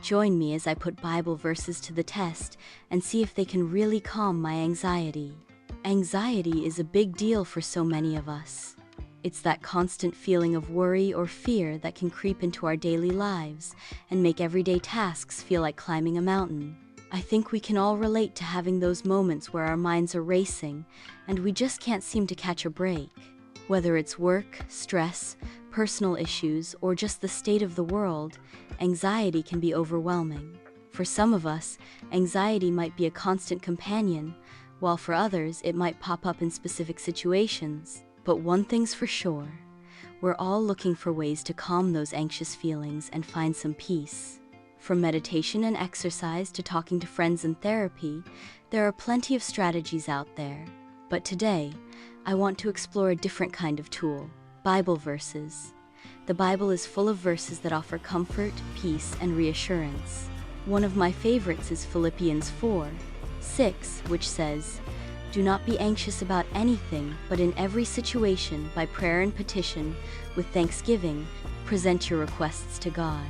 Join me as I put Bible verses to the test and see if they can really calm my anxiety. Anxiety is a big deal for so many of us. It's that constant feeling of worry or fear that can creep into our daily lives and make everyday tasks feel like climbing a mountain. I think we can all relate to having those moments where our minds are racing and we just can't seem to catch a break. Whether it's work, stress, personal issues, or just the state of the world, anxiety can be overwhelming. For some of us, anxiety might be a constant companion, while for others it might pop up in specific situations. But one thing's for sure, we're all looking for ways to calm those anxious feelings and find some peace. From meditation and exercise to talking to friends and therapy, there are plenty of strategies out there. But today, I want to explore a different kind of tool: Bible verses. The Bible is full of verses that offer comfort, peace, and reassurance. One of my favorites is Philippians 4:6, which says, "Do not be anxious about anything, but in every situation, by prayer and petition, with thanksgiving, present your requests to God."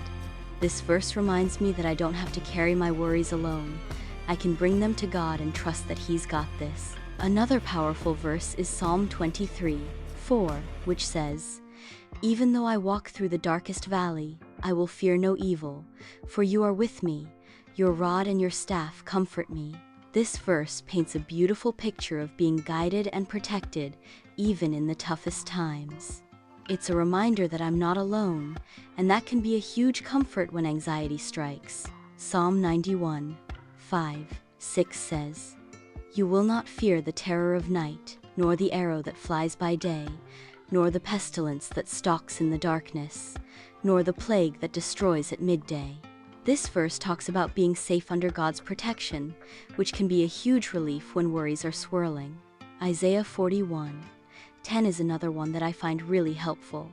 This verse reminds me that I don't have to carry my worries alone. I can bring them to God and trust that He's got this. Another powerful verse is Psalm 23:4, which says, "Even though I walk through the darkest valley, I will fear no evil, for you are with me. Your rod and your staff comfort me." This verse paints a beautiful picture of being guided and protected, even in the toughest times. It's a reminder that I'm not alone, and that can be a huge comfort when anxiety strikes. Psalm 91:5-6 says, "You will not fear the terror of night, nor the arrow that flies by day, nor the pestilence that stalks in the darkness, nor the plague that destroys at midday." This verse talks about being safe under God's protection, which can be a huge relief when worries are swirling. Isaiah 41:10 is another one that I find really helpful.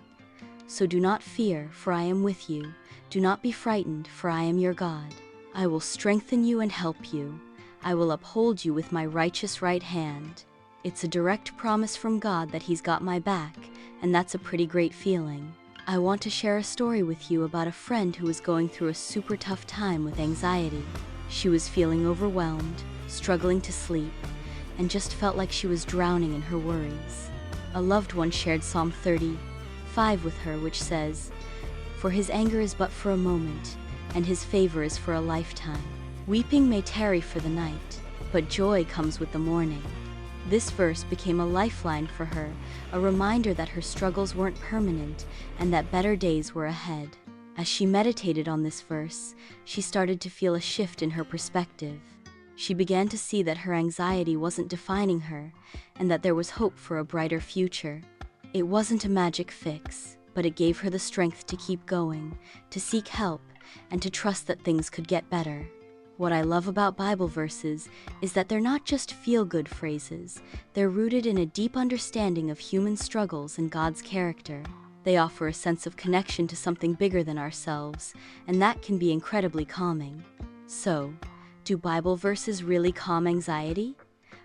"So do not fear, for I am with you. Do not be frightened, for I am your God. I will strengthen you and help you. I will uphold you with my righteous right hand." It's a direct promise from God that He's got my back, and that's a pretty great feeling. I want to share a story with you about a friend who was going through a super tough time with anxiety. She was feeling overwhelmed, struggling to sleep, and just felt like she was drowning in her worries. A loved one shared Psalm 30:5 with her, which says, "For His anger is but for a moment, and His favor is for a lifetime. Weeping may tarry for the night, but joy comes with the morning." This verse became a lifeline for her, a reminder that her struggles weren't permanent and that better days were ahead. As she meditated on this verse, she started to feel a shift in her perspective. She began to see that her anxiety wasn't defining her and that there was hope for a brighter future. It wasn't a magic fix, but it gave her the strength to keep going, to seek help, and to trust that things could get better. What I love about Bible verses is that they're not just feel-good phrases, they're rooted in a deep understanding of human struggles and God's character. They offer a sense of connection to something bigger than ourselves, and that can be incredibly calming. So, do Bible verses really calm anxiety?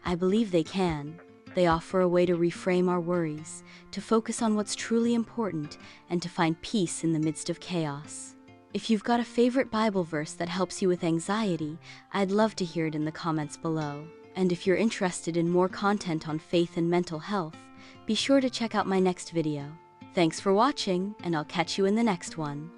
I believe they can. They offer a way to reframe our worries, to focus on what's truly important, and to find peace in the midst of chaos. If you've got a favorite Bible verse that helps you with anxiety, I'd love to hear it in the comments below. And if you're interested in more content on faith and mental health, be sure to check out my next video. Thanks for watching, and I'll catch you in the next one.